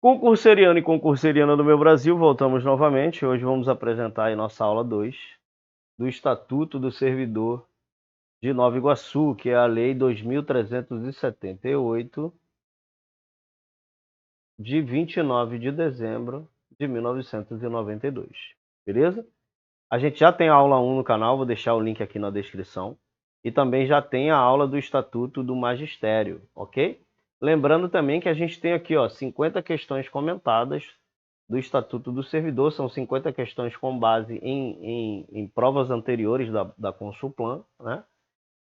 Concurseriano e concurseriana do meu Brasil, voltamos novamente. Hoje vamos apresentar aí nossa aula 2 do Estatuto do Servidor de Nova Iguaçu, que é a Lei 2378, de 29 de dezembro de 1992. Beleza? A gente já tem a aula 1 no canal, vou deixar o link aqui na descrição. E também já tem a aula do Estatuto do Magistério, ok? Lembrando também que a gente tem aqui, ó, 50 questões comentadas do Estatuto do Servidor. São 50 questões com base em provas anteriores da Consulplan, né?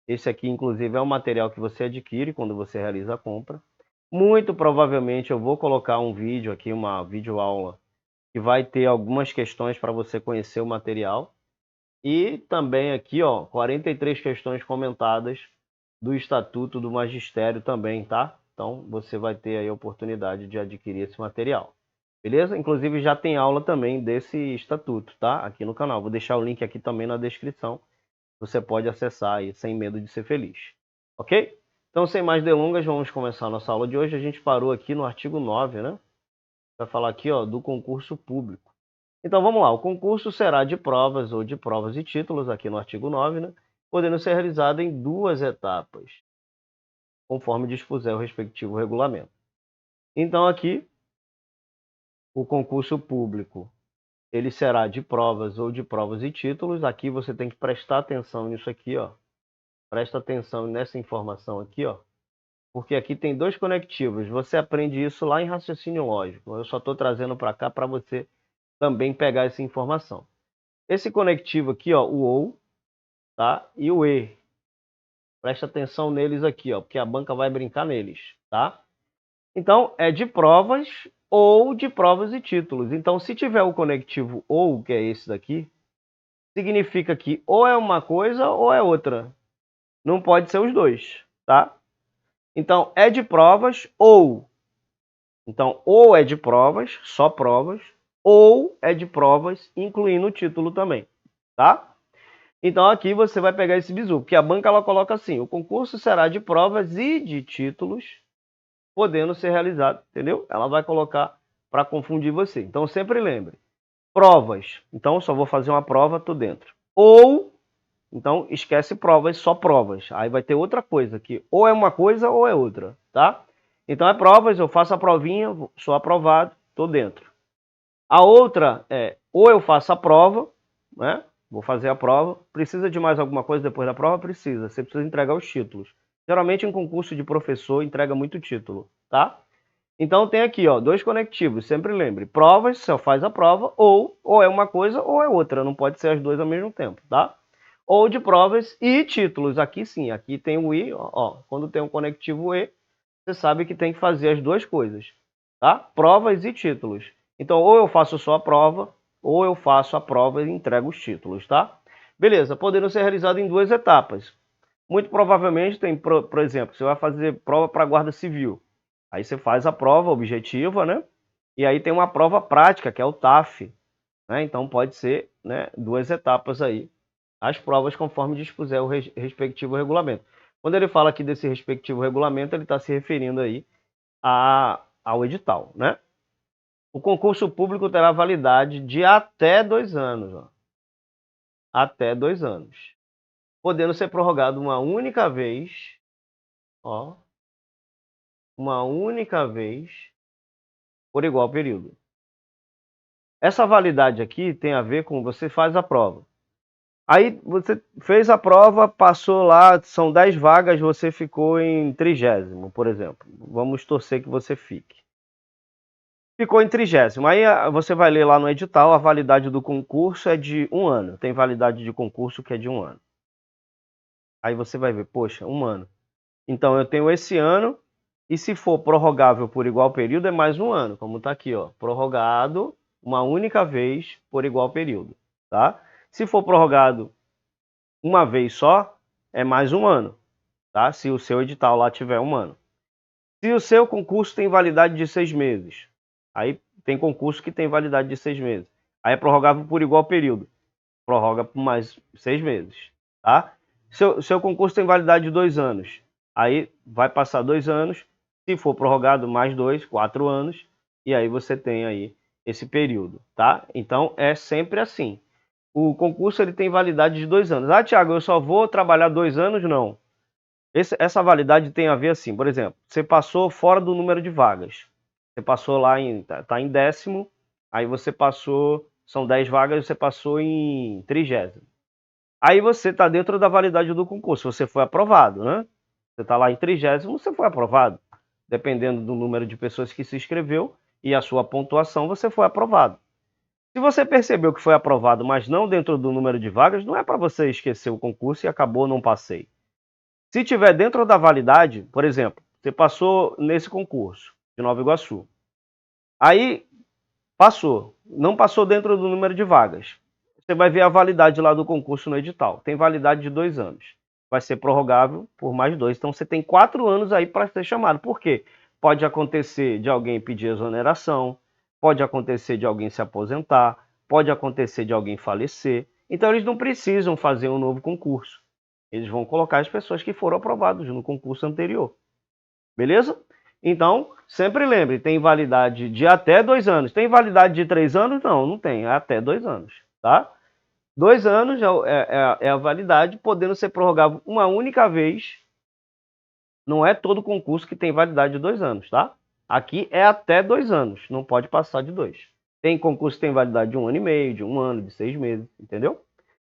Esse aqui, inclusive, é o material que você adquire quando você realiza a compra. Muito provavelmente eu vou colocar um vídeo aqui, uma videoaula, que vai ter algumas questões para você conhecer o material. E também aqui, ó, 43 questões comentadas do Estatuto do Magistério também, tá? Então, você vai ter aí a oportunidade de adquirir esse material. Beleza? Inclusive, já tem aula também desse estatuto, tá? Aqui no canal. Vou deixar o link aqui também na descrição. Você pode acessar aí sem medo de ser feliz. Ok? Então, sem mais delongas, vamos começar a nossa aula de hoje. A gente parou aqui no artigo 9, né? Vai falar aqui, ó, do concurso público. Então, vamos lá. O concurso será de provas ou de provas e títulos, aqui no artigo 9, né? Podendo ser realizado em 2 etapas, conforme dispuser o respectivo regulamento. Então, aqui, o concurso público, ele será de provas ou de provas e títulos. Aqui você tem que prestar atenção nisso aqui, ó. Presta atenção nessa informação aqui, ó. Porque aqui tem 2 conectivos. Você aprende isso lá em raciocínio lógico. Eu só estou trazendo para cá para você também pegar essa informação. Esse conectivo aqui, ó, o ou, tá? E o e. Presta atenção neles aqui, ó, porque a banca vai brincar neles, tá? Então, é de provas ou de provas e títulos. Então, se tiver o conectivo ou, que é esse daqui, significa que ou é uma coisa ou é outra. Não pode ser os dois, tá? Então, é de provas ou. Então, ou é de provas, só provas, ou é de provas, incluindo o título também, tá? Então, aqui você vai pegar esse bizu, porque a banca ela coloca assim: o concurso será de provas e de títulos, podendo ser realizado, entendeu? Ela vai colocar para confundir você. Então, sempre lembre: provas, então só vou fazer uma prova, tô dentro. Ou, então esquece provas, só provas. Aí vai ter outra coisa aqui, ou é uma coisa ou é outra, tá? Então é provas, eu faço a provinha, sou aprovado, tô dentro. A outra é, ou eu faço a prova, né? Vou fazer a prova. Precisa de mais alguma coisa depois da prova? Precisa. Você precisa entregar os títulos. Geralmente em concurso de professor entrega muito título, tá? Então tem aqui, ó, 2 conectivos. Sempre lembre, provas, só faz a prova, ou é uma coisa ou é outra. Não pode ser as duas ao mesmo tempo, tá? Ou de provas e títulos. Aqui sim, aqui tem o i, ó. Quando tem um conectivo e, você sabe que tem que fazer as duas coisas, tá? Provas e títulos. Então, ou eu faço só a prova, ou eu faço a prova e entrego os títulos, tá? Beleza, podendo ser realizado em 2 etapas. Muito provavelmente tem, por exemplo, você vai fazer prova para a Guarda Civil. Aí você faz a prova objetiva, né? E aí tem uma prova prática, que é o TAF, né? Então pode ser, né, 2 etapas aí. As provas conforme dispuser o respectivo regulamento. Quando ele fala aqui desse respectivo regulamento, ele está se referindo aí ao edital, né? O concurso público terá validade de até 2 anos, ó. Até 2 anos. Podendo ser prorrogado uma única vez, ó, uma única vez por igual período. Essa validade aqui tem a ver com você faz a prova. Aí você fez a prova, passou lá, são 10 vagas, você ficou em 30º, por exemplo. Vamos torcer que você fique. Ficou em 30º. Aí você vai ler lá no edital, a validade do concurso é de 1 ano. Tem validade de concurso que é de 1 ano. Aí você vai ver, poxa, 1 ano. Então eu tenho esse ano, e se for prorrogável por igual período, é mais 1 ano, como está aqui, ó. Prorrogado uma única vez por igual período, tá? Se for prorrogado uma vez só, é mais 1 ano, tá? Se o seu edital lá tiver 1 ano. Se o seu concurso tem validade de 6 meses, aí tem concurso que tem validade de 6 meses. Aí é prorrogável por igual período. Prorroga por mais 6 meses, tá? Seu concurso tem validade de 2 anos. Aí vai passar 2 anos. Se for prorrogado mais 2, 4 anos. e aí você tem aí esse período, tá? Então é sempre assim. O concurso ele tem validade de 2 anos. Ah, Thiago, eu só vou trabalhar 2 anos? Não. Essa validade tem a ver assim, por exemplo, você passou fora do número de vagas. Você passou lá tá em 10º, aí você passou, são 10 vagas, você passou em 30º. Aí você está dentro da validade do concurso, você foi aprovado, né? Você está lá em 30º, você foi aprovado. Dependendo do número de pessoas que se inscreveu e a sua pontuação, você foi aprovado. Se você percebeu que foi aprovado, mas não dentro do número de vagas, não é para você esquecer o concurso e acabou, não passei. Se tiver dentro da validade, por exemplo, você passou nesse concurso de Nova Iguaçu. Aí passou, não passou dentro do número de vagas. Você vai ver a validade lá do concurso no edital. Tem validade de 2 anos. Vai ser prorrogável por mais 2. Então você tem 4 anos aí para ser chamado. Por quê? Pode acontecer de alguém pedir exoneração, pode acontecer de alguém se aposentar, pode acontecer de alguém falecer. Então eles não precisam fazer um novo concurso. Eles vão colocar as pessoas que foram aprovadas no concurso anterior. Beleza? Então, sempre lembre, tem validade de até 2 anos. Tem validade de 3 anos? Não, não tem. É até 2 anos. Tá? 2 anos é a validade, podendo ser prorrogável uma única vez. Não é todo concurso que tem validade de 2 anos, tá? Aqui é até 2 anos, não pode passar de 2. Tem concurso que tem validade de 1 ano e meio, de 1 ano, de 6 meses, entendeu?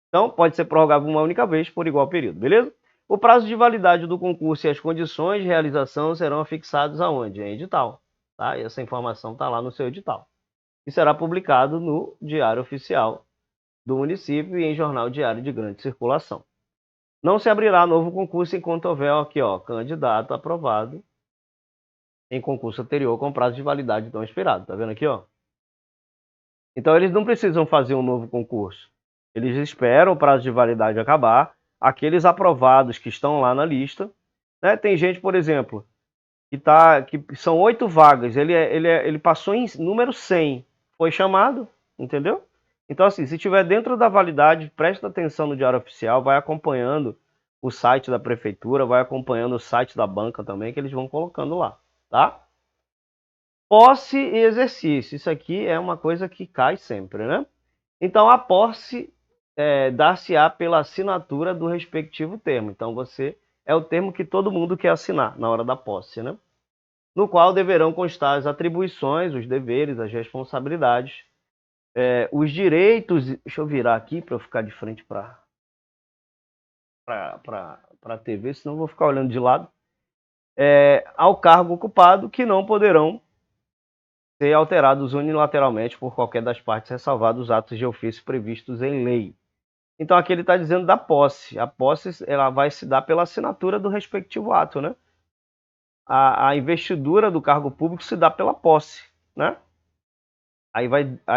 Então, pode ser prorrogável uma única vez por igual período, beleza? O prazo de validade do concurso e as condições de realização serão fixados aonde? Em edital, tá? E essa informação está lá no seu edital. E será publicado no Diário Oficial do município e em jornal diário de grande circulação. Não se abrirá novo concurso enquanto houver aqui, ó, candidato aprovado em concurso anterior com prazo de validade não expirado. Tá vendo aqui, ó? Então eles não precisam fazer um novo concurso. Eles esperam o prazo de validade acabar. Aqueles aprovados que estão lá na lista, né? Tem gente, por exemplo, que são 8 vagas. Ele passou em número 100, foi chamado, entendeu? Então, assim, se estiver dentro da validade, presta atenção no Diário Oficial, vai acompanhando o site da prefeitura, vai acompanhando o site da banca também, que eles vão colocando lá, tá? Posse e exercício, isso aqui é uma coisa que cai sempre, né? Então, a posse dar-se-á pela assinatura do respectivo termo. Então, você é o termo que todo mundo quer assinar na hora da posse, né? No qual deverão constar as atribuições, os deveres, as responsabilidades, os direitos. Deixa eu virar aqui para eu ficar de frente para a TV, senão eu vou ficar olhando de lado. Ao cargo ocupado, que não poderão ser alterados unilateralmente por qualquer das partes, ressalvados os atos de ofício previstos em lei. Então aqui ele está dizendo da posse. A posse ela vai se dar pela assinatura do respectivo ato, né? A investidura do cargo público se dá pela posse, né? Aí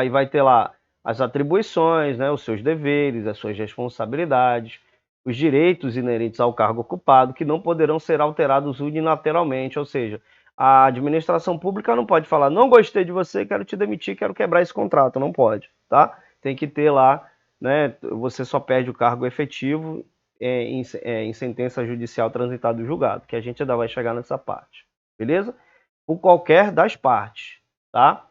vai ter lá as atribuições, né? Os seus deveres, as suas responsabilidades, os direitos inerentes ao cargo ocupado, que não poderão ser alterados unilateralmente, ou seja, a administração pública não pode falar, não gostei de você, quero te demitir, quero quebrar esse contrato, não pode, tá? Tem que ter lá, né? Você só perde o cargo efetivo em sentença judicial transitada e julgado, que a gente ainda vai chegar nessa parte, beleza? Por qualquer das partes, tá?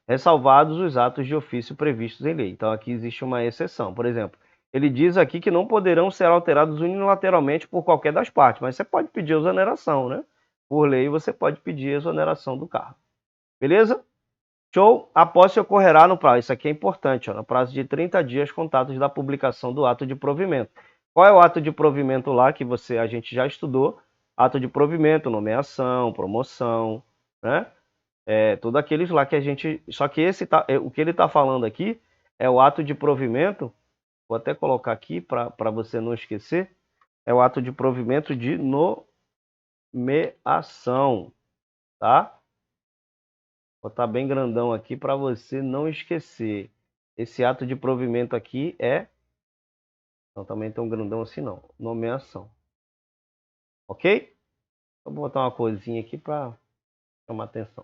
Ressalvados os atos de ofício previstos em lei. Então aqui existe uma exceção. Por exemplo, ele diz aqui que não poderão ser alterados unilateralmente por qualquer das partes, mas você pode pedir exoneração, né? Por lei você pode pedir exoneração do cargo. Beleza? Show? A posse ocorrerá no prazo, isso aqui é importante, ó, no prazo de 30 dias contados da publicação do ato de provimento. Qual é o ato de provimento lá que a gente já estudou? Ato de provimento, nomeação, promoção, né? Todos aqueles lá que a gente... Só que o que ele está falando aqui é o ato de provimento, vou até colocar aqui para você não esquecer, é o ato de provimento de nomeação, tá? Vou botar bem grandão aqui para você não esquecer. Esse ato de provimento aqui não também tão grandão assim não, nomeação. Ok? Vou botar uma coisinha aqui para chamar atenção.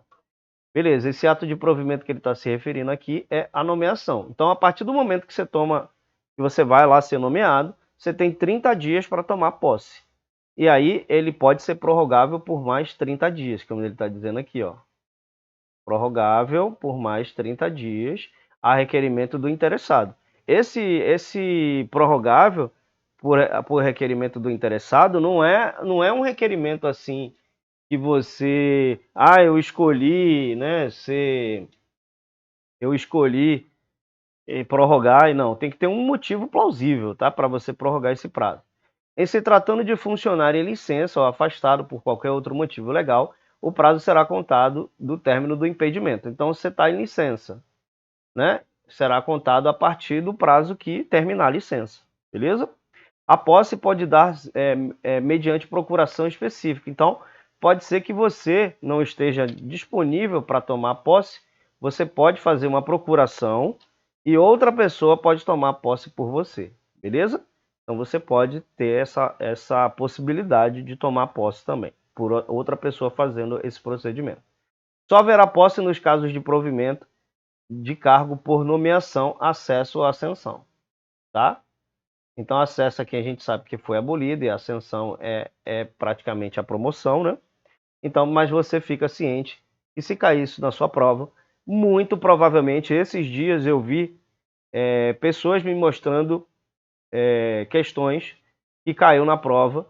Beleza, esse ato de provimento que ele está se referindo aqui é a nomeação. Então, a partir do momento que você vai lá ser nomeado, você tem 30 dias para tomar posse. E aí, ele pode ser prorrogável por mais 30 dias, como ele está dizendo aqui, ó. Prorrogável por mais 30 dias a requerimento do interessado. Esse prorrogável por requerimento do interessado não é um requerimento assim que você, eu escolhi, né, eu escolhi prorrogar, e não, tem que ter um motivo plausível, tá, para você prorrogar esse prazo. Em se tratando de funcionário em licença ou afastado por qualquer outro motivo legal, o prazo será contado do término do impedimento. Então, você está em licença, né? Será contado a partir do prazo que terminar a licença, beleza? A posse pode dar mediante procuração específica. Então, pode ser que você não esteja disponível para tomar posse, você pode fazer uma procuração e outra pessoa pode tomar posse por você, beleza? Então, você pode ter essa possibilidade de tomar posse também, por outra pessoa fazendo esse procedimento. Só haverá posse nos casos de provimento de cargo por nomeação, acesso ou ascensão, tá? Então, acesso aqui a gente sabe que foi abolido e a ascensão é praticamente a promoção, né? Então, mas você fica ciente que se cair isso na sua prova, muito provavelmente esses dias eu vi pessoas me mostrando questões que caiu na prova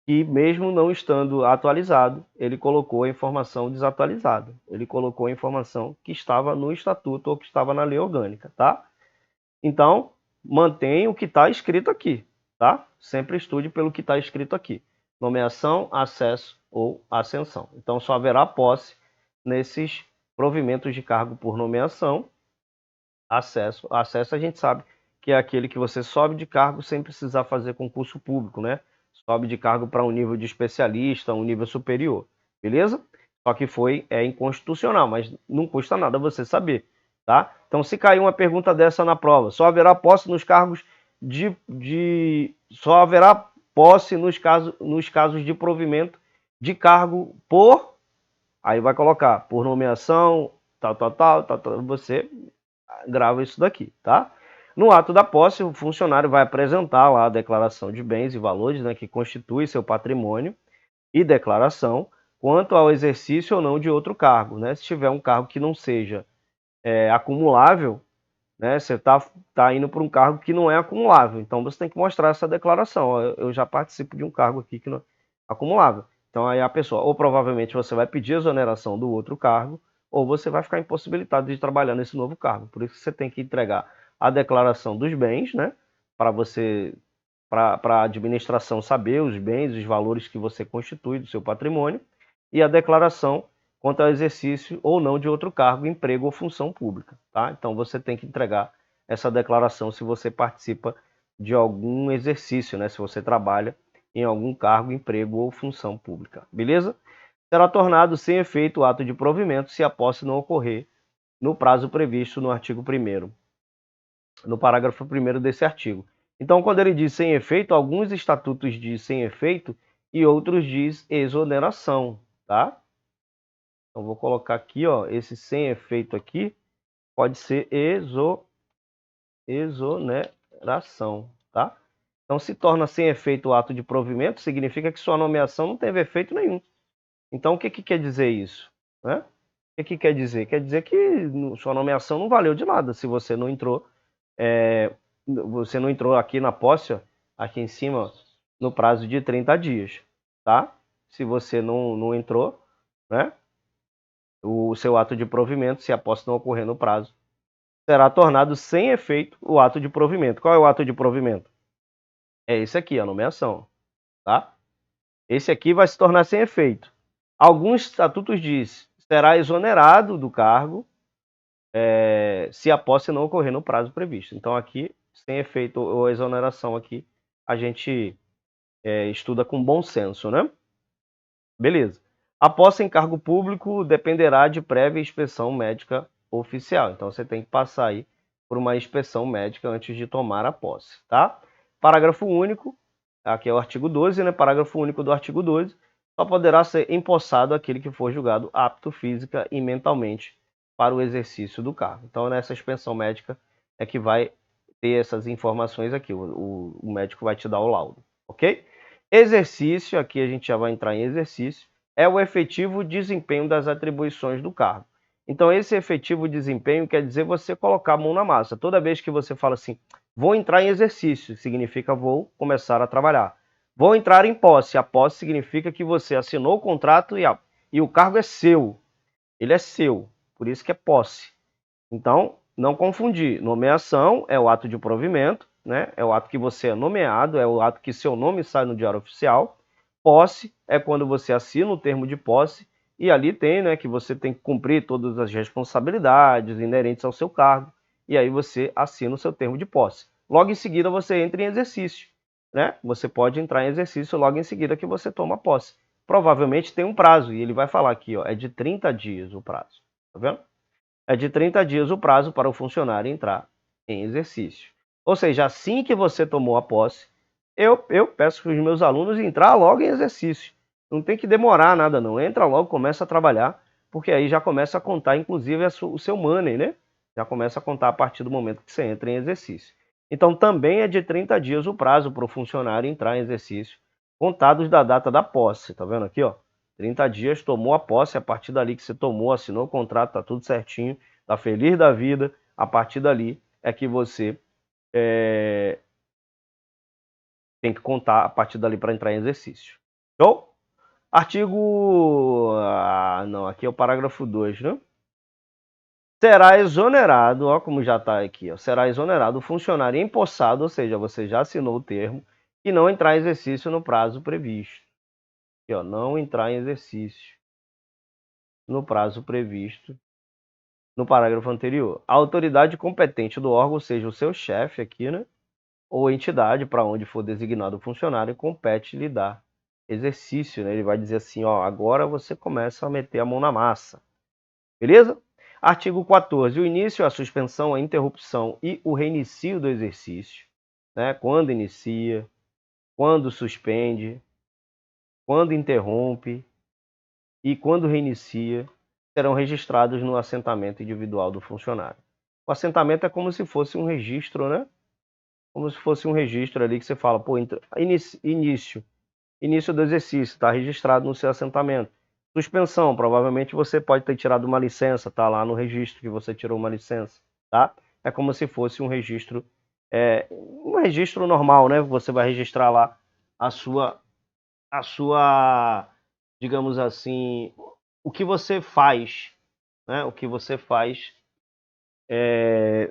e mesmo não estando atualizado, ele colocou a informação desatualizada. Ele colocou a informação que estava no estatuto ou que estava na lei orgânica, tá? Então, mantenha o que está escrito aqui, tá? Sempre estude pelo que está escrito aqui. Nomeação, acesso ou ascensão. Então, só haverá posse nesses provimentos de cargo por nomeação. Acesso a gente sabe que é aquele que você sobe de cargo sem precisar fazer concurso público, né? Sobe de cargo para um nível de especialista, um nível superior, beleza? Só que foi inconstitucional, mas não custa nada você saber, tá? Então, se cair uma pergunta dessa na prova, só haverá posse nos cargos só haverá posse nos casos de provimento de cargo por, aí vai colocar por nomeação, tal, você grava isso daqui, tá? No ato da posse, o funcionário vai apresentar lá a declaração de bens e valores, né, que constitui seu patrimônio, e declaração quanto ao exercício ou não de outro cargo, né? Se tiver um cargo que não seja acumulável, né, você tá indo para um cargo que não é acumulável, então você tem que mostrar essa declaração. Ó, eu já participo de um cargo aqui que não é acumulável. Então aí a pessoa, ou provavelmente você vai pedir exoneração do outro cargo, ou você vai ficar impossibilitado de trabalhar nesse novo cargo. Por isso que você tem que entregar a declaração dos bens, né, para a administração saber os bens, os valores que você constitui do seu patrimônio, e a declaração quanto ao exercício ou não de outro cargo, emprego ou função pública, tá? Então você tem que entregar essa declaração se você participa de algum exercício, né? Se você trabalha em algum cargo, emprego ou função pública, beleza? Será tornado sem efeito o ato de provimento se a posse não ocorrer no prazo previsto no artigo 1º, no parágrafo 1º desse artigo. Então, quando ele diz sem efeito, alguns estatutos diz sem efeito e outros diz exoneração, tá? Então, vou colocar aqui, ó, esse sem efeito aqui pode ser exoneração, tá? Então, se torna sem efeito o ato de provimento, significa que sua nomeação não teve efeito nenhum. Então, o que quer dizer isso? Né? O que quer dizer? Quer dizer que sua nomeação não valeu de nada se você não entrou, aqui na posse, ó, aqui em cima, ó, no prazo de 30 dias, tá? Se você não entrou, né? O seu ato de provimento, se a posse não ocorrer no prazo, será tornado sem efeito o ato de provimento. Qual é o ato de provimento? É esse aqui, a nomeação, tá? Esse aqui vai se tornar sem efeito. Alguns estatutos dizem será exonerado do cargo se a posse não ocorrer no prazo previsto. Então aqui, sem efeito ou exoneração aqui, a gente estuda com bom senso, né? Beleza. A posse em cargo público dependerá de prévia inspeção médica oficial. Então você tem que passar aí por uma inspeção médica antes de tomar a posse, tá? Parágrafo único, aqui é o artigo 12, né? Parágrafo único do artigo 12, só poderá ser empossado aquele que for julgado apto física e mentalmente para o exercício do cargo. Então nessa inspeção médica é que vai ter essas informações aqui, o médico vai te dar o laudo, ok? Exercício, aqui a gente já vai entrar em exercício, é o efetivo desempenho das atribuições do cargo. Então, esse efetivo desempenho quer dizer você colocar a mão na massa. Toda vez que você fala assim, vou entrar em exercício, significa vou começar a trabalhar. Vou entrar em posse. A posse significa que você assinou o contrato e o cargo é seu. Ele é seu, por isso que é posse. Então, não confundir. Nomeação é o ato de provimento, né? É o ato que você é nomeado, é o ato que seu nome sai no diário oficial. Posse é quando você assina o termo de posse e ali tem, né, que você tem que cumprir todas as responsabilidades inerentes ao seu cargo e aí você assina o seu termo de posse. Logo em seguida você entra em exercício, né? Você pode entrar em exercício logo em seguida que você toma posse. Provavelmente tem um prazo e ele vai falar aqui, ó, é de 30 dias o prazo, tá vendo? É de 30 dias o prazo para o funcionário entrar em exercício. Ou seja, assim que você tomou a posse, eu peço para os meus alunos entrar logo em exercício. Não tem que demorar nada não, entra logo, começa a trabalhar, porque aí já começa a contar inclusive o seu money, né? Já começa a contar a partir do momento que você entra em exercício. Então também é de 30 dias o prazo para o funcionário entrar em exercício, contados da data da posse, tá vendo aqui, ó? 30 dias, tomou a posse, a partir dali que você tomou, assinou o contrato, tá tudo certinho, tá feliz da vida, a partir dali é que você tem que contar a partir dali para entrar em exercício. Show? Artigo... não, aqui é o parágrafo 2, né? Será exonerado, ó, como já está aqui, ó, será exonerado o funcionário empossado, ou seja, você já assinou o termo, e não entrar em exercício no prazo previsto. Aqui, ó, não entrar em exercício no prazo previsto no parágrafo anterior. A autoridade competente do órgão, ou seja, o seu chefe aqui, né? Ou entidade para onde for designado o funcionário, compete lhe dar exercício, né? Ele vai dizer assim, ó, agora você começa a meter a mão na massa. Beleza? Artigo 14. O início, a suspensão, a interrupção e o reinicio do exercício, né? Quando inicia, quando suspende, quando interrompe e quando reinicia, serão registrados no assentamento individual do funcionário. O assentamento é como se fosse um registro, né? Como se fosse um registro ali que você fala, pô, início do exercício, está registrado no seu assentamento. Suspensão, provavelmente você pode ter tirado uma licença, tá lá no registro que você tirou uma licença, tá? É como se fosse um registro normal, né? Você vai registrar lá a sua, digamos assim, o que você faz, né? O que você faz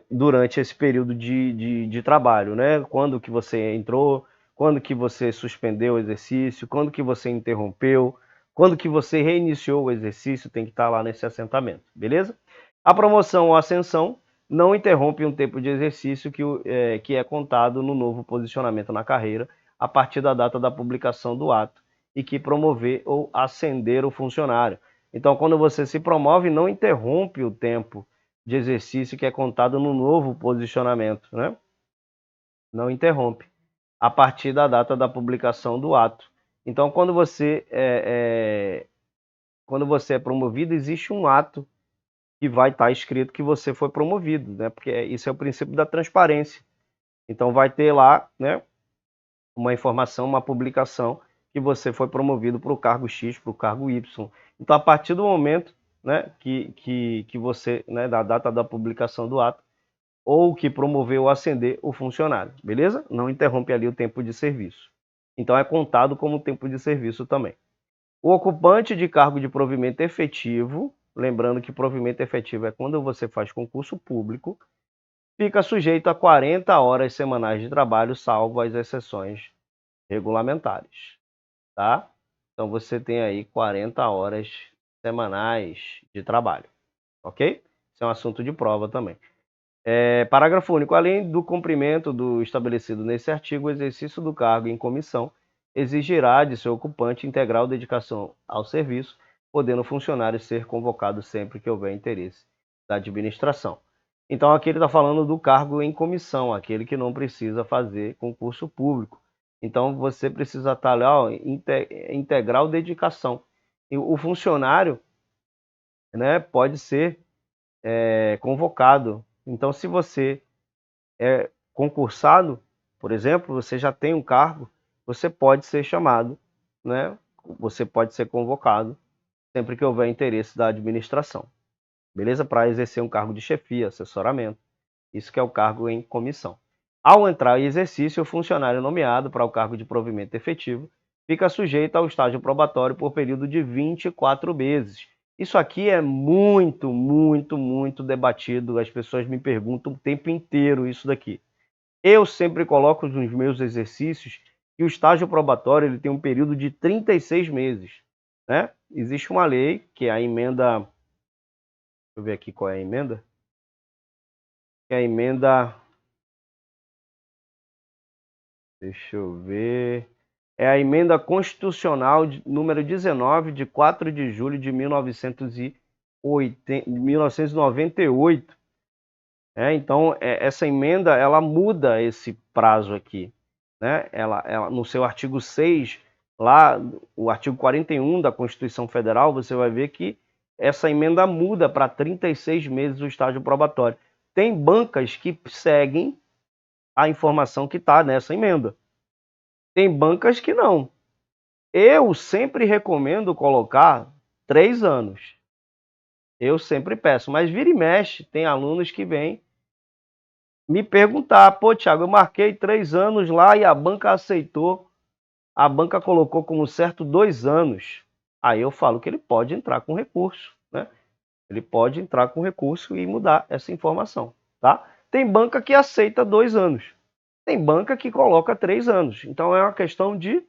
durante esse período de trabalho, né? Quando que você entrou, quando que você suspendeu o exercício, quando que você interrompeu, quando que você reiniciou o exercício, tem que estar lá nesse assentamento, beleza? A promoção ou ascensão não interrompe um tempo de exercício que é contado no novo posicionamento na carreira a partir da data da publicação do ato e que promover ou ascender o funcionário. Então, quando você se promove, não interrompe o tempo de exercício que é contado no novo posicionamento, né? Não interrompe, a partir da data da publicação do ato. Então, quando você é promovido, existe um ato que vai estar escrito que você foi promovido, né? Porque isso é o princípio da transparência. Então, vai ter lá, né, uma informação, uma publicação que você foi promovido para o cargo X, para o cargo Y. Então, a partir do momento, né, que você, né, da data da publicação do ato, ou que promoveu ou ascender o funcionário, beleza? Não interrompe ali o tempo de serviço. Então, é contado como tempo de serviço também. O ocupante de cargo de provimento efetivo, lembrando que provimento efetivo é quando você faz concurso público, fica sujeito a 40 horas semanais de trabalho, salvo as exceções regulamentares, tá? Então você tem aí 40 horas semanais de trabalho, ok? Isso é um assunto de prova também. Parágrafo único. Além do cumprimento do estabelecido nesse artigo, o exercício do cargo em comissão exigirá de seu ocupante integral dedicação ao serviço, podendo o funcionário ser convocado sempre que houver interesse da administração. Então aqui ele está falando do cargo em comissão, aquele que não precisa fazer concurso público. Então você precisa estar lá, ó, integral dedicação. E o funcionário, né, pode ser convocado. Então, se você é concursado, por exemplo, você já tem um cargo, você pode ser chamado, né? Você pode ser convocado sempre que houver interesse da administração. beleza? Para exercer um cargo de chefia, assessoramento. Isso que é o cargo em comissão. Ao entrar em exercício, o funcionário nomeado para o cargo de provimento efetivo fica sujeito ao estágio probatório por período de 24 meses. Isso aqui é muito, muito, muito debatido. As pessoas me perguntam o tempo inteiro isso daqui. Eu sempre coloco nos meus exercícios que o estágio probatório ele tem um período de 36 meses. Né? Existe uma lei, que é a emenda... Deixa eu ver aqui qual é a emenda. Que é a emenda... Deixa eu ver... É a emenda constitucional número 19, de 4 de julho de 1998. Então, essa emenda, ela muda esse prazo aqui. Né? Ela, no seu artigo 6, lá, o artigo 41 da Constituição Federal, você vai ver que essa emenda muda para 36 meses o estágio probatório. Tem bancas que seguem a informação que está nessa emenda. Tem bancas que não. Eu sempre recomendo colocar 3 anos. Eu sempre peço, mas vira e mexe, tem alunos que vêm me perguntar, pô, Thiago, eu marquei 3 anos lá e a banca aceitou, a banca colocou como certo 2 anos. Aí eu falo que ele pode entrar com recurso, né? Ele pode entrar com recurso e mudar essa informação, tá? Tem banca que aceita 2 anos. Tem banca que coloca 3 anos. Então é uma questão de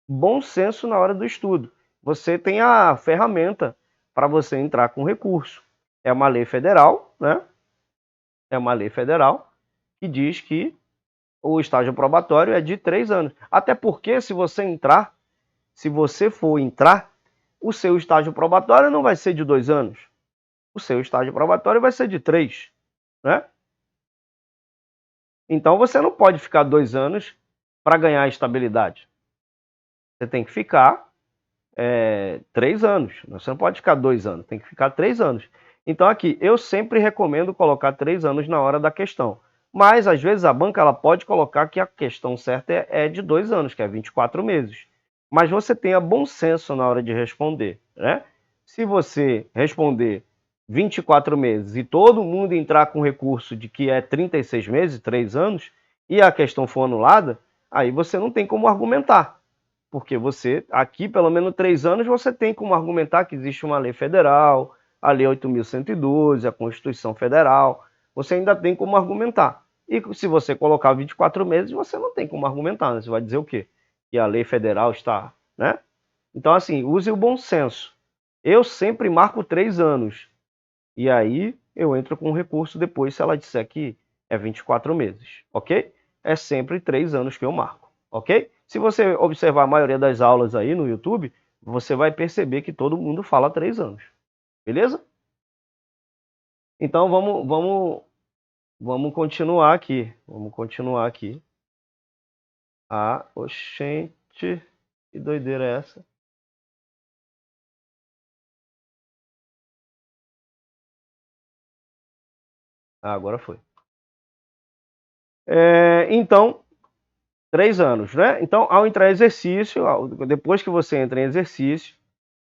bom senso na hora do estudo. Você tem a ferramenta para você entrar com recurso. É uma lei federal, né? É uma lei federal que diz que o estágio probatório é de 3 anos. Até porque se você for entrar, o seu estágio probatório não vai ser de 2 anos. O seu estágio probatório vai ser de 3, né? Então você não pode ficar 2 anos para ganhar estabilidade. Você tem que ficar 3 anos. Você não pode ficar 2 anos, tem que ficar 3 anos. Então aqui, eu sempre recomendo colocar 3 anos na hora da questão. Mas às vezes a banca ela pode colocar que a questão certa é de 2 anos, que é 24 meses. Mas você tenha bom senso na hora de responder, né? Se você responder 24 meses e todo mundo entrar com recurso de que é 36 meses, 3 anos, e a questão for anulada, aí você não tem como argumentar. Porque você, aqui, pelo menos 3 anos, você tem como argumentar que existe uma lei federal, a Lei 8.112, a Constituição Federal. Você ainda tem como argumentar. E se você colocar 24 meses, você não tem como argumentar, né? Você vai dizer o quê? Que a lei federal está, né? Então, assim, use o bom senso. Eu sempre marco 3 anos. E aí eu entro com recurso depois se ela disser que é 24 meses, ok? É sempre 3 anos que eu marco, ok? Se você observar a maioria das aulas aí no YouTube, você vai perceber que todo mundo fala 3 anos, beleza? Então vamos continuar aqui. Vamos continuar aqui. Ah, oxente, que doideira é essa? Ah, agora foi. Então, 3 anos, né? Então, ao entrar em exercício, depois que você entra em exercício,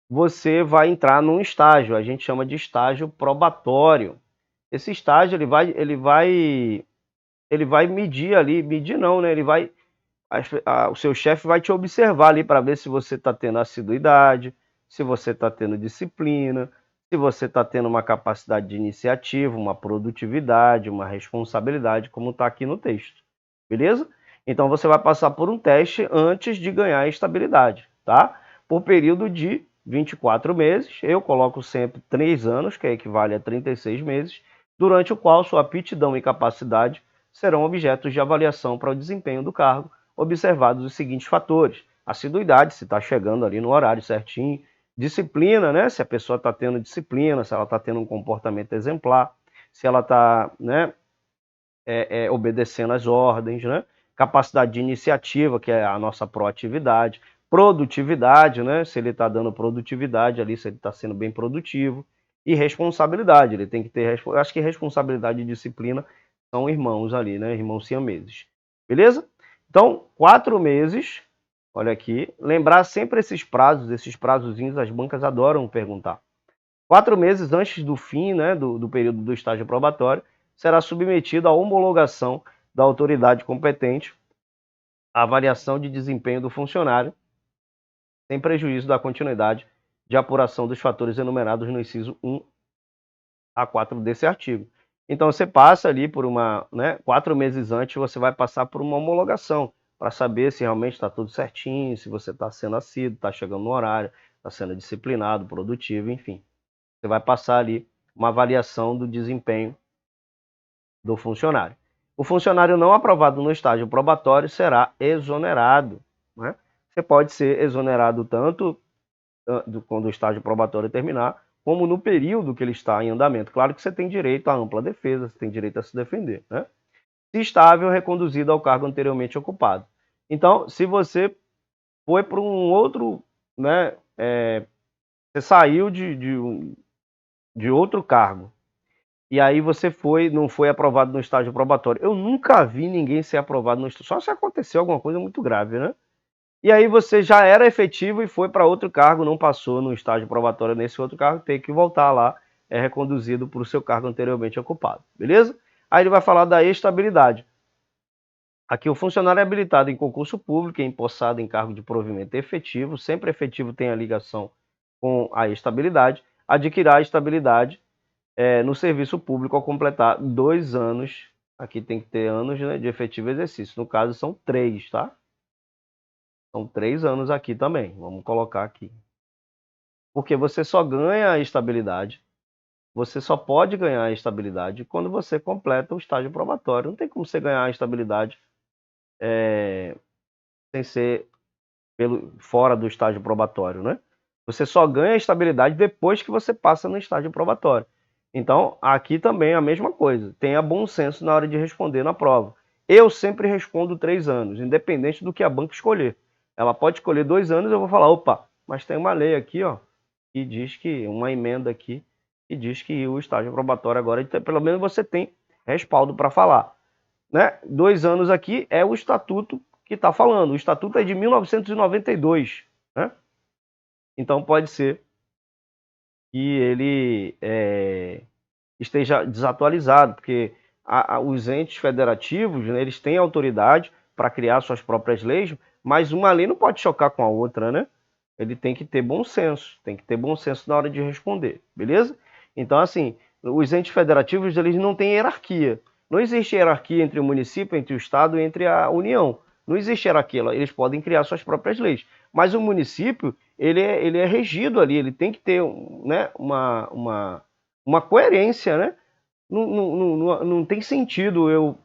você vai entrar num estágio, a gente chama de estágio probatório. Esse estágio ele vai medir ali, medir não, né? O seu chefe vai te observar ali para ver se você está tendo assiduidade, se você está tendo disciplina, se você está tendo uma capacidade de iniciativa, uma produtividade, uma responsabilidade, como está aqui no texto, beleza? Então você vai passar por um teste antes de ganhar a estabilidade, tá? Por período de 24 meses, eu coloco sempre 3 anos, que equivale a 36 meses, durante o qual sua aptidão e capacidade serão objetos de avaliação para o desempenho do cargo, observados os seguintes fatores: assiduidade, se está chegando ali no horário certinho, disciplina, né? Se a pessoa está tendo disciplina, se ela está tendo um comportamento exemplar, se ela está, né, obedecendo às ordens, né? Capacidade de iniciativa, que é a nossa proatividade, produtividade, né? Se ele está dando produtividade ali, se ele está sendo bem produtivo, e responsabilidade, ele tem que ter, acho que responsabilidade e disciplina são irmãos ali, né? Irmãos siameses, beleza? Então, 4 meses, olha aqui, lembrar sempre esses prazozinhos, as bancas adoram perguntar. 4 meses antes do fim, né, do período do estágio probatório, será submetido à homologação da autoridade competente a avaliação de desempenho do funcionário, sem prejuízo da continuidade de apuração dos fatores enumerados no inciso 1 a 4 desse artigo. Então você passa ali por 4 meses antes, você vai passar por uma homologação, para saber se realmente está tudo certinho, se você está sendo assíduo, está chegando no horário, está sendo disciplinado, produtivo, enfim. Você vai passar ali uma avaliação do desempenho do funcionário. O funcionário não aprovado no estágio probatório será exonerado, né? Você pode ser exonerado tanto quando o estágio probatório terminar, como no período que ele está em andamento. Claro que você tem direito à ampla defesa, você tem direito a se defender, né? Se estável, reconduzido ao cargo anteriormente ocupado. Então, se você foi para um outro, né, você saiu de outro cargo, e aí você não foi aprovado no estágio probatório. Eu nunca vi ninguém ser aprovado no estágio, só se aconteceu alguma coisa muito grave, né? E aí você já era efetivo e foi para outro cargo, não passou no estágio probatório nesse outro cargo, tem que voltar lá, é reconduzido para o seu cargo anteriormente ocupado, beleza? Aí ele vai falar da estabilidade. Aqui o funcionário é habilitado em concurso público, é empossado em cargo de provimento efetivo, sempre efetivo tem a ligação com a estabilidade, adquirirá a estabilidade no serviço público ao completar 2 anos, aqui tem que ter anos, né, de efetivo exercício, no caso são 3, tá? São 3 anos aqui também, vamos colocar aqui. Porque você só ganha a estabilidade, você só pode ganhar a estabilidade quando você completa o estágio probatório. Não tem como você ganhar a estabilidade sem ser fora do estágio probatório, né? Você só ganha a estabilidade depois que você passa no estágio probatório. Então, aqui também é a mesma coisa. Tenha bom senso na hora de responder na prova. Eu sempre respondo 3 anos, independente do que a banca escolher. Ela pode escolher 2 anos, eu vou falar, opa, mas tem uma lei aqui, ó, que diz que, uma emenda aqui, que diz que o estágio probatório agora, pelo menos você tem respaldo para falar, né? 2 anos aqui é o estatuto que está falando. O estatuto é de 1992, né? Então pode ser que ele esteja desatualizado, porque os entes federativos, né, eles têm autoridade para criar suas próprias leis, mas uma lei não pode chocar com a outra, né? Ele tem que ter bom senso, na hora de responder, beleza? Então, assim, os entes federativos, eles não têm hierarquia. Não existe hierarquia entre o município, entre o estado e entre a União. Não existe hierarquia, eles podem criar suas próprias leis. Mas o município, ele é regido ali, ele tem que ter, né, uma coerência, né? Não tem sentido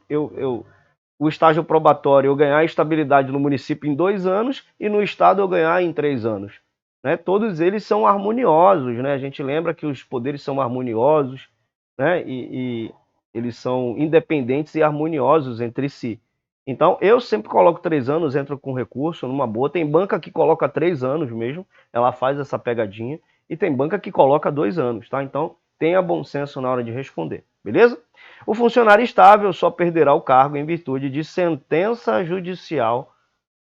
o estágio probatório eu ganhar estabilidade no município em 2 anos e no estado eu ganhar em 3 anos. Né? Todos eles são harmoniosos, né? A gente lembra que os poderes são harmoniosos, né? E eles são independentes e harmoniosos entre si. Então, eu sempre coloco 3 anos, entro com recurso, numa boa. Tem banca que coloca 3 anos mesmo, ela faz essa pegadinha. E tem banca que coloca 2 anos, tá? Então, tenha bom senso na hora de responder, beleza? O funcionário estável só perderá o cargo em virtude de sentença judicial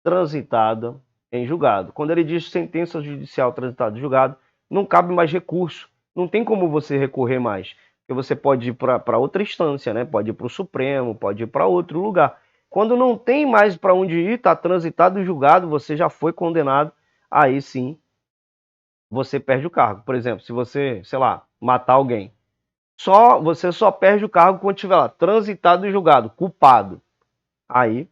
transitada em julgado. Quando ele diz sentença judicial transitada em julgado, não cabe mais recurso. Não tem como você recorrer mais. Porque você pode ir para outra instância, né? Pode ir para o Supremo, pode ir para outro lugar. Quando não tem mais para onde ir, está transitado em julgado, você já foi condenado, aí sim você perde o cargo. Por exemplo, se você, sei lá, matar alguém, você só perde o cargo quando estiver lá, transitado e julgado, culpado. Aí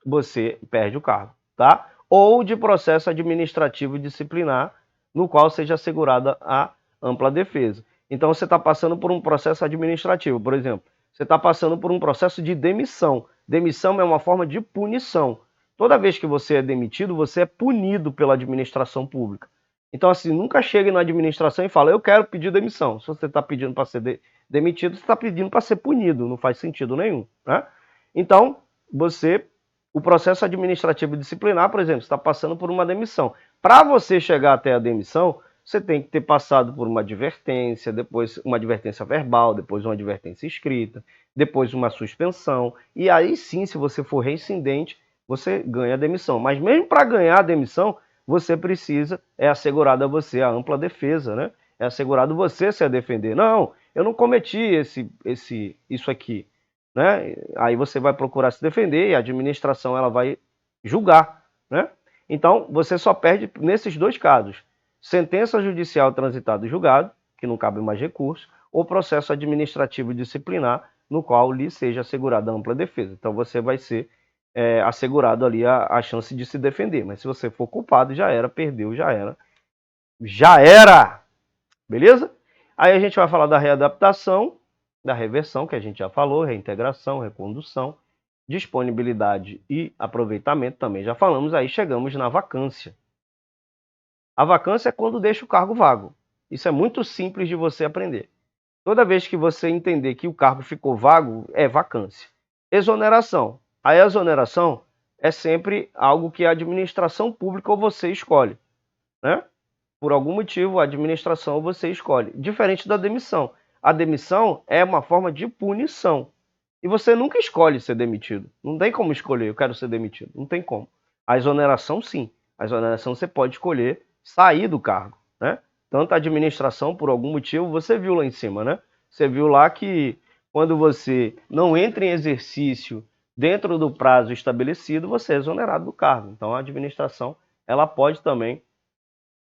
você perde o cargo, tá? Ou de processo administrativo disciplinar, no qual seja assegurada a ampla defesa. Então você está passando por um processo administrativo, por exemplo, você está passando por um processo de demissão. Demissão é uma forma de punição. Toda vez que você é demitido, você é punido pela administração pública. Então, assim, nunca chegue na administração e fale, eu quero pedir demissão. Se você está pedindo para ser demitido, você está pedindo para ser punido, não faz sentido nenhum, né? Então, o processo administrativo disciplinar, por exemplo, está passando por uma demissão. Para você chegar até a demissão, você tem que ter passado por uma advertência, depois uma advertência verbal, depois uma advertência escrita, depois uma suspensão, e aí sim, se você for reincidente, você ganha a demissão. Mas mesmo para ganhar a demissão, você precisa, assegurada a você a ampla defesa, né? É assegurado você se defender. Não, eu não cometi isso aqui, né? Aí você vai procurar se defender e a administração ela vai julgar, né? Então, você só perde nesses dois casos. Sentença judicial transitada e julgado, que não cabe mais recurso, ou processo administrativo disciplinar, no qual lhe seja assegurada ampla defesa. Então, você vai ser assegurado ali a chance de se defender. Mas se você for culpado, já era, perdeu, já era. Já era! Beleza? Aí a gente vai falar da readaptação, da reversão, que a gente já falou, reintegração, recondução, disponibilidade e aproveitamento também já falamos. Aí chegamos na vacância. A vacância é quando deixa o cargo vago. Isso é muito simples de você aprender. Toda vez que você entender que o cargo ficou vago, é vacância. Exoneração. A exoneração é sempre algo que a administração pública ou você escolhe, né? Por algum motivo, a administração ou você escolhe. Diferente da demissão. A demissão é uma forma de punição. E você nunca escolhe ser demitido. Não tem como escolher, eu quero ser demitido. Não tem como. A exoneração, sim. A exoneração você pode escolher sair do cargo, né? Tanto a administração, por algum motivo, você viu lá em cima, né? Você viu lá que quando você não entra em exercício dentro do prazo estabelecido, você é exonerado do cargo. Então, a administração, ela pode também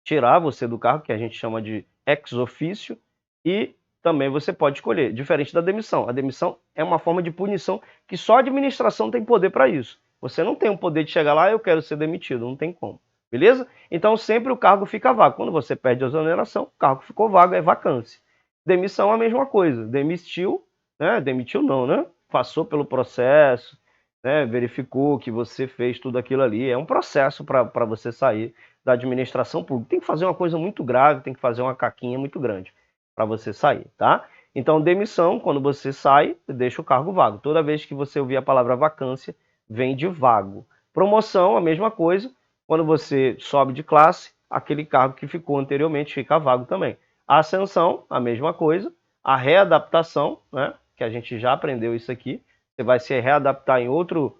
tirar você do cargo, que a gente chama de ex officio, e também você pode escolher, diferente da demissão. A demissão é uma forma de punição que só a administração tem poder para isso. Você não tem o poder de chegar lá, eu quero ser demitido, não tem como. Beleza? Então sempre o cargo fica vago. Quando você perde a exoneração, o cargo ficou vago, é vacância. Demissão é a mesma coisa. Demitiu, né? Demitiu não, né? Passou pelo processo, né? Verificou que você fez tudo aquilo ali. É um processo para você sair da administração pública. Tem que fazer uma coisa muito grave, tem que fazer uma caquinha muito grande para você sair, tá? Então, demissão, quando você sai, deixa o cargo vago. Toda vez que você ouvir a palavra vacância, vem de vago. Promoção, a mesma coisa. Quando você sobe de classe, aquele cargo que ficou anteriormente fica vago também. A ascensão, a mesma coisa. A readaptação, né? Que a gente já aprendeu isso aqui. Você vai se readaptar em outro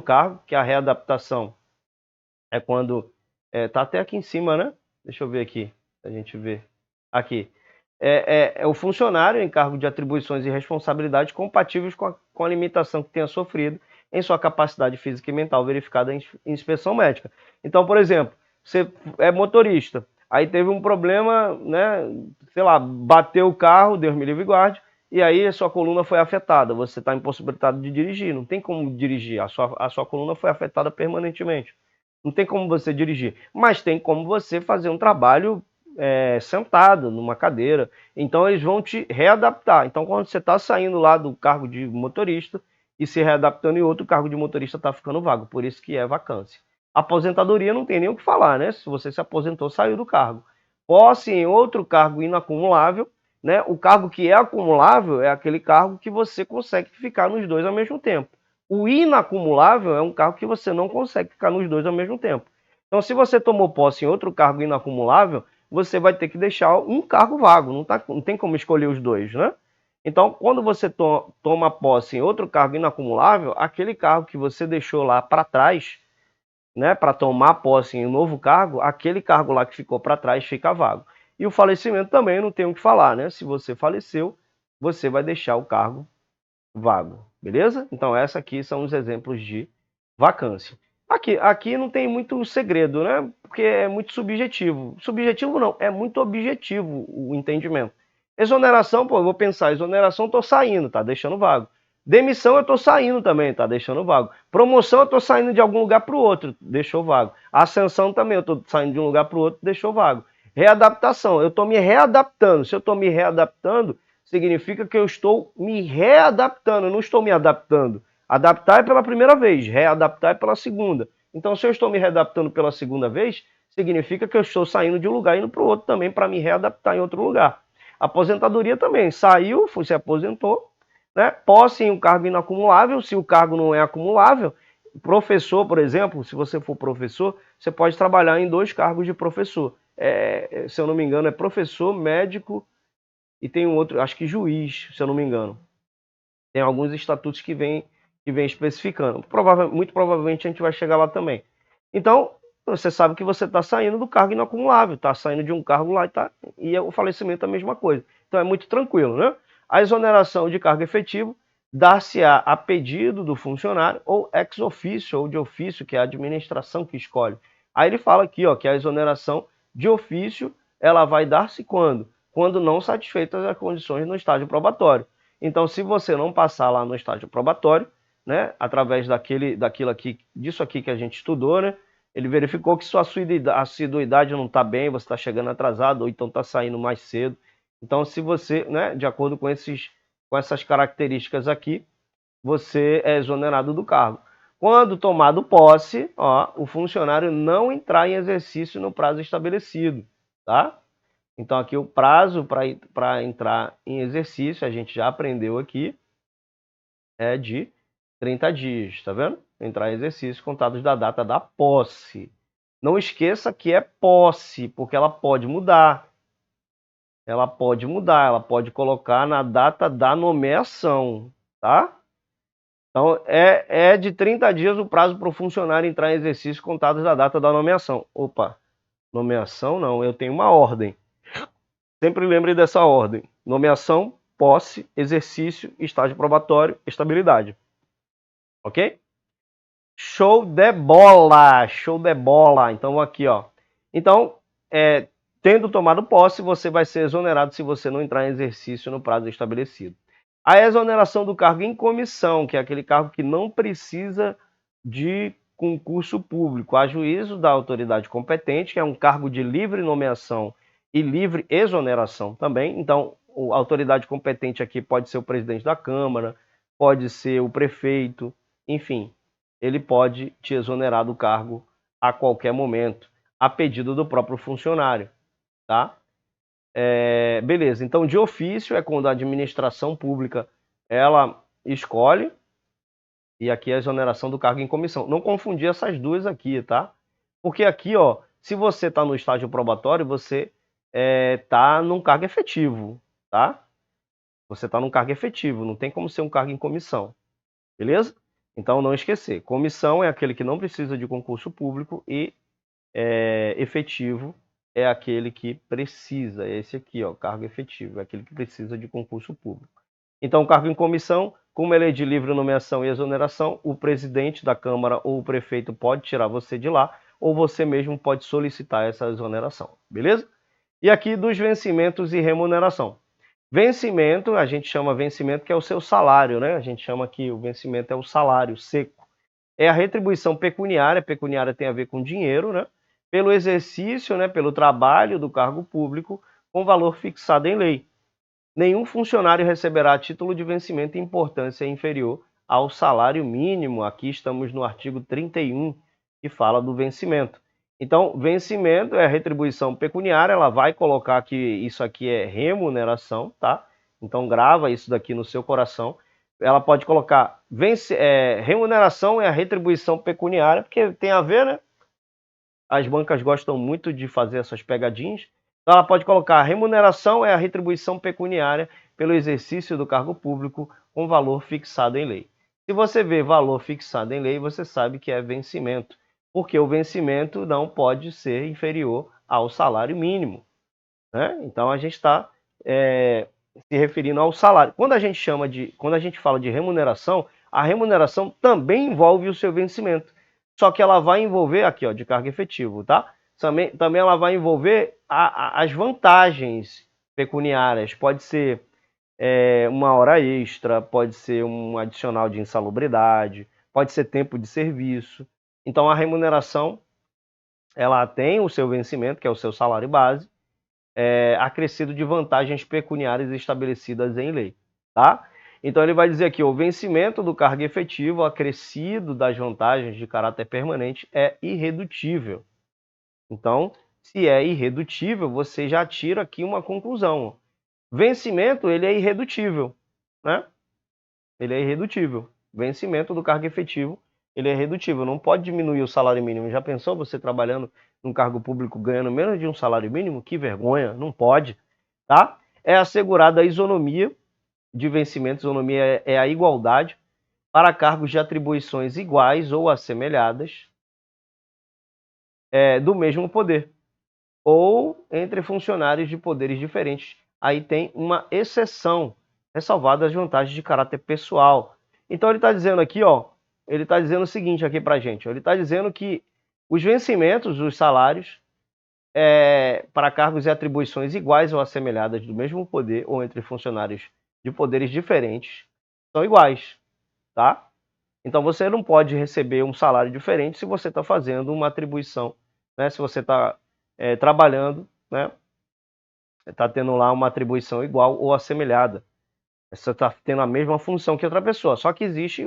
cargo, que a readaptação é quando tá até aqui em cima, né? Deixa eu ver aqui, a gente vê. Aqui. É o funcionário em cargo de atribuições e responsabilidades compatíveis com a limitação que tenha sofrido em sua capacidade física e mental verificada em inspeção médica. Então, por exemplo, você é motorista, aí teve um problema, né? Sei lá, bateu o carro, Deus me livre e guarde, e aí a sua coluna foi afetada, você está impossibilitado de dirigir, não tem como dirigir, a sua coluna foi afetada permanentemente. Não tem como você dirigir, mas tem como você fazer um trabalho sentado numa cadeira. Então eles vão te readaptar. Então quando você está saindo lá do cargo de motorista e se readaptando em outro, cargo de motorista está ficando vago. Por isso que é vacância. Aposentadoria não tem nem o que falar, né? Se você se aposentou, saiu do cargo. Posse em outro cargo inacumulável, né? O cargo que é acumulável é aquele cargo que você consegue ficar nos dois ao mesmo tempo. O inacumulável é um cargo que você não consegue ficar nos dois ao mesmo tempo. Então, se você tomou posse em outro cargo inacumulável, você vai ter que deixar um cargo vago. Não tem como escolher os dois, né? Então, quando você toma posse em outro cargo inacumulável, aquele cargo que você deixou lá para trás, né, para tomar posse em um novo cargo, aquele cargo lá que ficou para trás fica vago. E o falecimento também não tem o que falar, né? Se você faleceu, você vai deixar o cargo vago, beleza? Então, esses aqui são os exemplos de vacância. Aqui não tem muito segredo, né? Porque é muito subjetivo. Subjetivo não, é muito objetivo o entendimento. Exoneração, pô, eu vou pensar, exoneração eu tô saindo, tá deixando vago. Demissão eu tô saindo também, tá deixando vago. Promoção eu tô saindo de algum lugar para o outro, deixou vago. Ascensão também, eu tô saindo de um lugar para o outro, deixou vago. Readaptação, eu tô me readaptando. Se eu tô me readaptando, significa que eu estou me readaptando, eu não estou me adaptando. Adaptar é pela primeira vez, readaptar é pela segunda. Então, se eu estou me readaptando pela segunda vez, significa que eu estou saindo de um lugar e indo para o outro também para me readaptar em outro lugar. Aposentadoria também, saiu, se aposentou, né? Posse em um cargo inacumulável, se o cargo não é acumulável. Professor, por exemplo, se você for professor, você pode trabalhar em 2 cargos de professor. Se eu não me engano, é professor, médico e tem um outro, acho que juiz, se eu não me engano. Tem alguns estatutos que vem especificando. Muito provavelmente a gente vai chegar lá também. Então, você sabe que você está saindo do cargo inacumulável, está saindo de um cargo lá e o falecimento é a mesma coisa. Então é muito tranquilo, né? A exoneração de cargo efetivo dar-se-á a pedido do funcionário ou ex officio, ou de ofício, que é a administração que escolhe. Aí ele fala aqui, ó, que a exoneração de ofício, ela vai dar-se quando? Quando não satisfeitas as condições no estágio probatório. Então, se você não passar lá no estágio probatório, né, através disso aqui que a gente estudou, né, ele verificou que sua assiduidade não está bem, você está chegando atrasado, ou então está saindo mais cedo. Então, se você, né, de acordo com essas características aqui, você é exonerado do cargo. Quando tomado posse, ó, o funcionário não entrar em exercício no prazo estabelecido, tá? Então, aqui o prazo para entrar em exercício, a gente já aprendeu aqui, é de 30 dias, tá vendo? Entrar em exercício contados da data da posse. Não esqueça que é posse, porque ela pode mudar. Ela pode colocar na data da nomeação, tá? Então, é de 30 dias o prazo para o funcionário entrar em exercício contados da data da nomeação. Opa, nomeação não, eu tenho uma ordem. Sempre lembre dessa ordem. Nomeação, posse, exercício, estágio probatório, estabilidade. Ok? Show de bola! Show de bola! Então, aqui, ó. Então, tendo tomado posse, você vai ser exonerado se você não entrar em exercício no prazo estabelecido. A exoneração do cargo em comissão, que é aquele cargo que não precisa de concurso público, a juízo da autoridade competente, que é um cargo de livre nomeação e livre exoneração também. Então, a autoridade competente aqui pode ser o presidente da Câmara, pode ser o prefeito, enfim, ele pode te exonerar do cargo a qualquer momento, a pedido do próprio funcionário, tá? Beleza, então de ofício é quando a administração pública ela escolhe, e aqui é a exoneração do cargo em comissão. Não confundir essas duas aqui, tá? Porque aqui, ó, se você está no estágio probatório, você está num cargo efetivo, tá? Você está num cargo efetivo, não tem como ser um cargo em comissão, beleza? Então não esquecer, comissão é aquele que não precisa de concurso público e efetivo é aquele que precisa, é esse aqui, ó, cargo efetivo, é aquele que precisa de concurso público. Então, cargo em comissão, como ele é de livre nomeação e exoneração, o presidente da Câmara ou o prefeito pode tirar você de lá, ou você mesmo pode solicitar essa exoneração, beleza? E aqui dos vencimentos e remuneração. Vencimento, a gente chama vencimento que é o seu salário, né? A gente chama que o vencimento é o salário seco. É a retribuição pecuniária tem a ver com dinheiro, né? Pelo exercício, né, pelo trabalho do cargo público, com valor fixado em lei. Nenhum funcionário receberá título de vencimento em importância inferior ao salário mínimo. Aqui estamos no artigo 31, que fala do vencimento. Então, vencimento é retribuição pecuniária, ela vai colocar que isso aqui é remuneração, tá? Então, grava isso daqui no seu coração. Ela pode colocar remuneração é a retribuição pecuniária, porque tem a ver, né? As bancas gostam muito de fazer essas pegadinhas. Então, ela pode colocar remuneração é a retribuição pecuniária pelo exercício do cargo público com valor fixado em lei. Se você vê valor fixado em lei, você sabe que é vencimento, porque o vencimento não pode ser inferior ao salário mínimo, né? Então, a gente está se referindo ao salário. Quando a gente fala de remuneração, a remuneração também envolve o seu vencimento. Só que ela vai envolver, aqui, ó, de cargo efetivo, tá? Também ela vai envolver as vantagens pecuniárias. Pode ser uma hora extra, pode ser um adicional de insalubridade, pode ser tempo de serviço. Então, a remuneração, ela tem o seu vencimento, que é o seu salário base, acrescido de vantagens pecuniárias estabelecidas em lei, tá? Então ele vai dizer aqui, o vencimento do cargo efetivo acrescido das vantagens de caráter permanente é irredutível. Então, se é irredutível, você já tira aqui uma conclusão. Vencimento, ele é irredutível, né? Ele é irredutível. Vencimento do cargo efetivo, ele é irredutível. Não pode diminuir o salário mínimo. Já pensou você trabalhando num cargo público ganhando menos de um salário mínimo? Que vergonha, não pode, tá? É assegurada a isonomia de vencimento. Isonomia é a igualdade para cargos de atribuições iguais ou assemelhadas. do mesmo poder, ou entre funcionários de poderes diferentes. Aí tem uma exceção, ressalvadas as vantagens de caráter pessoal. Então ele está dizendo aqui, ó, ele está dizendo o seguinte aqui para a gente, ele está dizendo que os vencimentos, os salários, para cargos e atribuições iguais ou assemelhadas do mesmo poder ou entre funcionários de poderes diferentes são iguais, tá? Então você não pode receber um salário diferente se você está fazendo uma atribuição, né? Se você está trabalhando, né? Está tendo lá uma atribuição igual ou assemelhada. Você está tendo a mesma função que outra pessoa, só que existe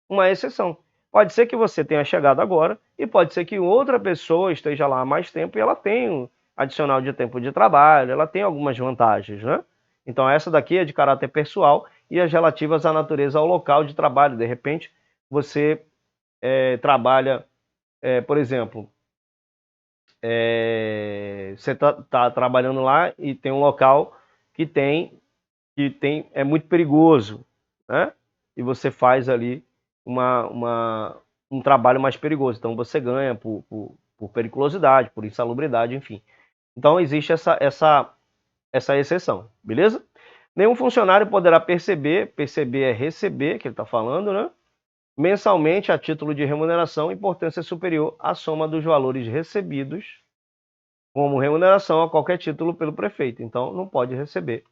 uma exceção. Pode ser que você tenha chegado agora e pode ser que outra pessoa esteja lá há mais tempo e ela tem um adicional de tempo de trabalho, ela tem algumas vantagens, né? Então essa daqui é de caráter pessoal e as relativas à natureza ao local de trabalho. De repente, você trabalha, por exemplo, você tá trabalhando lá e tem um local que é muito perigoso, né? E você faz ali um trabalho mais perigoso. Então você ganha por periculosidade, por insalubridade, enfim. Então existe essa exceção, beleza? Nenhum funcionário poderá perceber é receber, que ele está falando, né? Mensalmente, a título de remuneração, importância superior à soma dos valores recebidos como remuneração a qualquer título pelo prefeito. Então não pode receber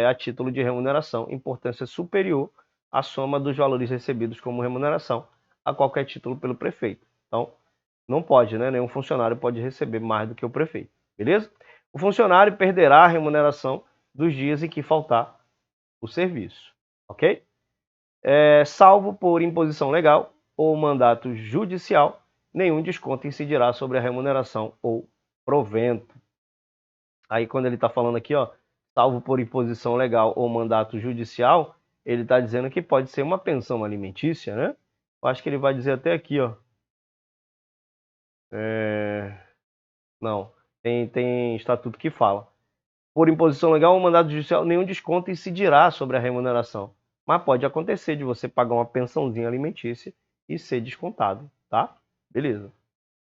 a título de remuneração, importância superior à soma dos valores recebidos como remuneração a qualquer título pelo prefeito. Então, não pode, né? Nenhum funcionário pode receber mais do que o prefeito, beleza? O funcionário perderá a remuneração dos dias em que faltar o serviço, ok? Salvo por imposição legal ou mandato judicial, nenhum desconto incidirá sobre a remuneração ou provento. Aí quando ele está falando aqui, ó, salvo por imposição legal ou mandato judicial, ele está dizendo que pode ser uma pensão alimentícia, né? Eu acho que ele vai dizer até aqui, ó. Não, tem estatuto que fala. Por imposição legal ou mandato judicial, nenhum desconto incidirá sobre a remuneração. Mas pode acontecer de você pagar uma pensãozinha alimentícia e ser descontado, tá? Beleza.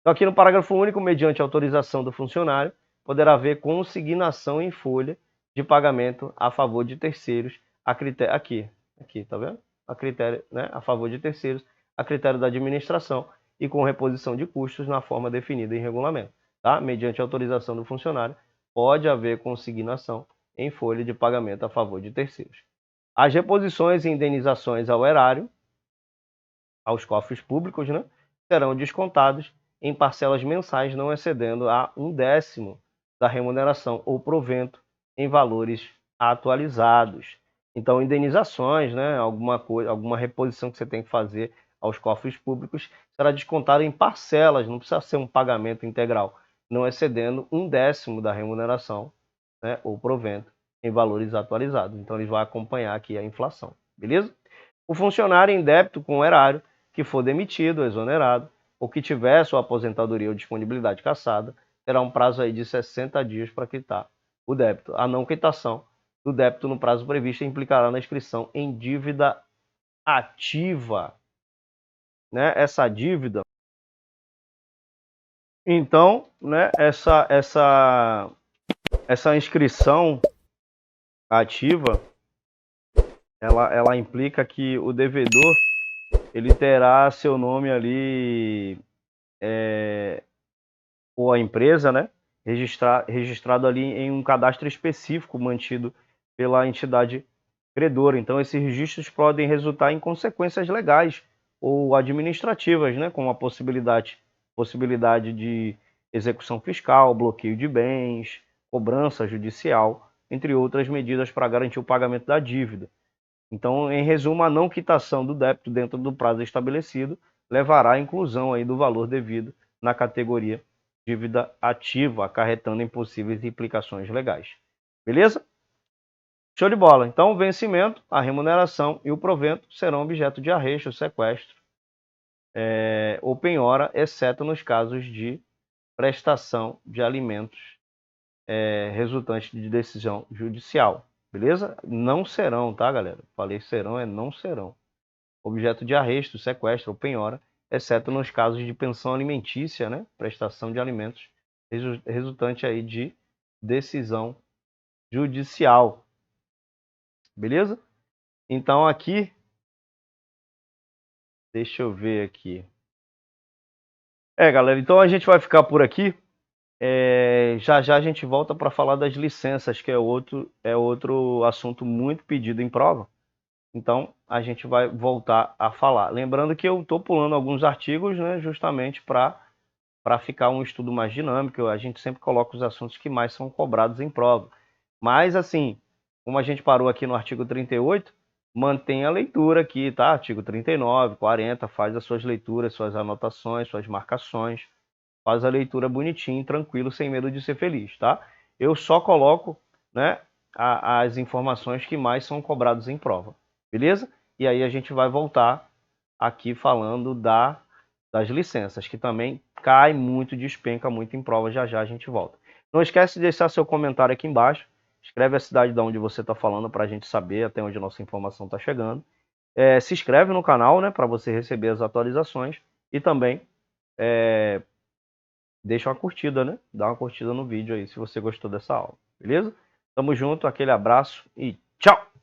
Então aqui no parágrafo único, mediante autorização do funcionário, poderá haver consignação em folha de pagamento a favor de terceiros a critério aqui, tá vendo? A critério, né, a favor de terceiros, a critério da administração e com reposição de custos na forma definida em regulamento, tá? Mediante autorização do funcionário, pode haver consignação em folha de pagamento a favor de terceiros. As reposições e indenizações ao erário, aos cofres públicos, né, serão descontados em parcelas mensais não excedendo a 1/10 da remuneração ou provento em valores atualizados. Então, indenizações, né, alguma reposição que você tem que fazer aos cofres públicos será descontada em parcelas, não precisa ser um pagamento integral, não excedendo 1/10 da remuneração, né, ou provento em valores atualizados. Então, ele vai acompanhar aqui a inflação, beleza? O funcionário em débito com o erário que for demitido, exonerado, ou que tiver sua aposentadoria ou disponibilidade cassada, terá um prazo aí de 60 dias para quitar o débito. A não quitação do débito no prazo previsto implicará na inscrição em dívida ativa, né? Essa dívida. Então, né, essa inscrição ativa, ela implica que o devedor ele terá seu nome ali, ou a empresa, né, registrado ali em um cadastro específico mantido pela entidade credora. Então, esses registros podem resultar em consequências legais ou administrativas, né, como a possibilidade de execução fiscal, bloqueio de bens, cobrança judicial, entre outras medidas para garantir o pagamento da dívida. Então, em resumo, a não quitação do débito dentro do prazo estabelecido levará à inclusão aí do valor devido na categoria dívida ativa, acarretando em possíveis implicações legais. Beleza? Show de bola. Então, o vencimento, a remuneração e o provento serão objeto de arresto, sequestro ou penhora, exceto nos casos de prestação de alimentos resultantes de decisão judicial. Beleza? Não serão, tá, galera? Falei serão, não serão. Objeto de arresto, sequestro ou penhora, exceto nos casos de pensão alimentícia, né? Prestação de alimentos resultante aí de decisão judicial. Beleza? Então aqui, deixa eu ver aqui. Galera, então a gente vai ficar por aqui. Já já a gente volta para falar das licenças, que é outro assunto muito pedido em prova. Então a gente vai voltar a falar. Lembrando que eu estou pulando alguns artigos, né, justamente para ficar um estudo mais dinâmico. A gente sempre coloca os assuntos que mais são cobrados em prova. Mas assim, como a gente parou aqui no artigo 38, mantém a leitura aqui, tá? Artigo 39, 40, faz as suas leituras, suas anotações, suas marcações. Faz a leitura bonitinho, tranquilo, sem medo de ser feliz, tá? Eu só coloco, né, as informações que mais são cobradas em prova, beleza? E aí a gente vai voltar aqui falando das licenças, que também cai muito, despenca muito em prova. Já já a gente volta. Não esquece de deixar seu comentário aqui embaixo. Escreve a cidade de onde você está falando para a gente saber até onde a nossa informação está chegando. Se inscreve no canal, né, para você receber as atualizações. E também deixa uma curtida, né? Dá uma curtida no vídeo aí se você gostou dessa aula, beleza? Tamo junto, aquele abraço e tchau!